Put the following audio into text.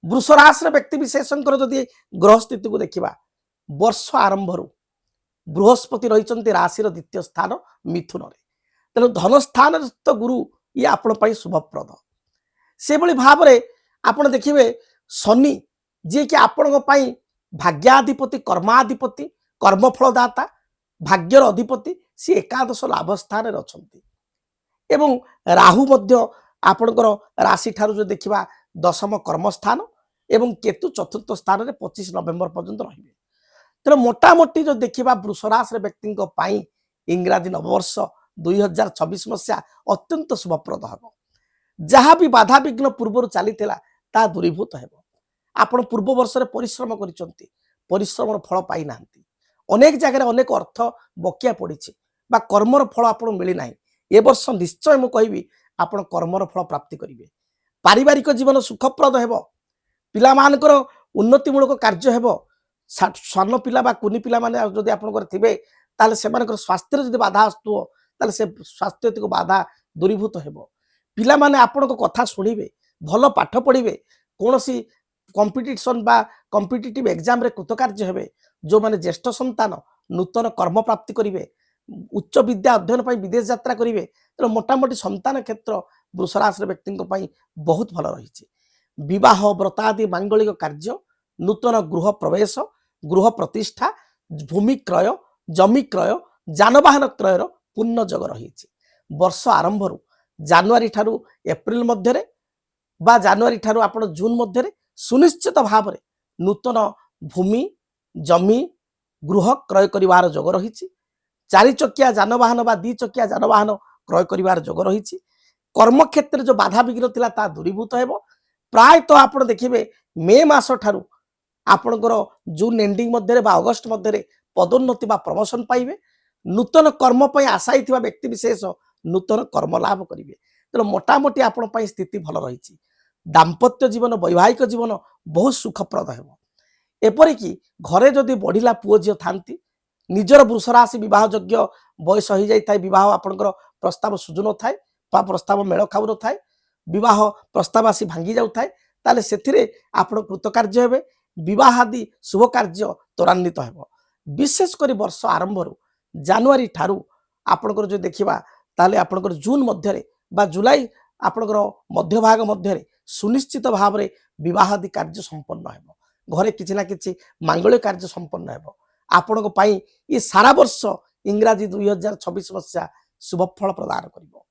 वृष राशि व्यक्ति विशेषकर जदि ग्रह स्थिति को देखा वर्ष आरंभ बृहस्पति रही राशि द्वितीय स्थान मिथुन तेणु धन स्थान तो गुरु ये आपण शुभप्रद से भाव में आपण देखिए शनि जी कि आपण भाग्याधिपति कर्माधिपति कर्मफलदाता भाग्यर अधिपति सी एकादश लाभ स्थान अच्छा एवं राहु मध्य आपणकर राशि ठारू जो देखा दशम कर्मस्थान एवं केतु चतुर्थ स्थान में 25 नवेम्बर पर्यंत रे तेणु मोटामोटी जो देखा वृष राशि व्यक्ति इंग्राजी नववर्ष 2026 मसीहा अत्यंत शुभप्रद हम जहाँ भी बाधा विघ्न पूर्व चली दूरीभूत हो आपण पूर्व वर्ष परिश्रम कर फल पाई ना अनेक जगह अनेक अर्थ बकिया पड़ी कर्मर फल आपको मिलना ए वर्ष निश्चय मुझे कहि आपण कर्मर फल प्राप्ति करेंगे पारिवारिक जीवन सुखप्रद हो पिलामानकर उन्नतिमूलक कार्य हो सान पिला कुनी पिला माने जदि आपनकर थिबे ताले सेमानकर स्वास्थ्य जदि बाधा आसुओ ताले से स्वास्थ्य को बाधा दूरीभूत हो पिला माने आपनको कथा शुणिबे भल पाठ पढ़िबे कोनोसी कंपिटिशन बा कंपिटिटिव एग्जाम रे कृतकार्य हेबे जो माने ज्येष्ठ संतान नूतन कर्म प्राप्ति करेंगे उच्च विद्या अध्ययन पर विदेश यात्रा करेंगे तेणु मोटामोटी संतान क्षेत्र वृष राशि व्यक्ति बहुत भल रही विवाह व्रतादि मांगलिक कार्य नूतन गृह प्रवेश गृह प्रतिष्ठा भूमि क्रय जमी क्रय जानवाहन क्रयर पूर्ण जग रही वर्ष आरंभ जानुआरी ठारू एप्रिल मध्य बा जानुआरी ठारू आपण जून मध्य सुनिश्चित भाव में नूतन भूमि जमी गृह क्रय करिवार जोग रही चारि चकिया जानवाहन बा दी चकिया जानवाहन क्रय करिवार जोग रही कर्म क्षेत्र जो बाधा विघ्न थिला ता दूरीभूत हेबो प्राय तो आपण देखिबे मे मास ठारू आपणकर जून एंडिंग मध्य बा अगस्ट मध्य पदोन्नति बा प्रमोशन पाइबे नूतन कर्म पई आशाई थिबा व्यक्ति विशेष नूतन कर्म लाभ करिवे तेणु मोटामोटी आपण पई स्थिति भल रही दाम्पत्य जीवन वैवाहिक जीवन बहुत सुखप्रद हेबो एपरिकी घरे जदि बढ़िला पुओ झील था निजर वृष राशि बह योग्य बयस हो जाए बह आपंकर प्रस्ताव सुझु न थाए प्रस्ताव मेल खाऊ न थाए बह प्रस्ताव आसी भांगी जाऊ थाए ताले सेथिरे आपण कृतकार्य हेबे विवाह आदि शुभ कार्य त्वरान्वित हेबो विशेषकर वर्ष आरंभ जानुआरी ठारू आपणकर जो देखिबा ताले आपणकर जून मध्य बा जुलाई आपणकर मध्य भाग मध्य सुनिश्चित भाव में विवाह आदि कार्य संपन्न हेबो घरे किछि ना किछि मांगलिक कार्य संपन्न हेबो आपण ये सारा वर्ष इंग्राजी 2026 मसीहा शुभफल प्रदान करिबो।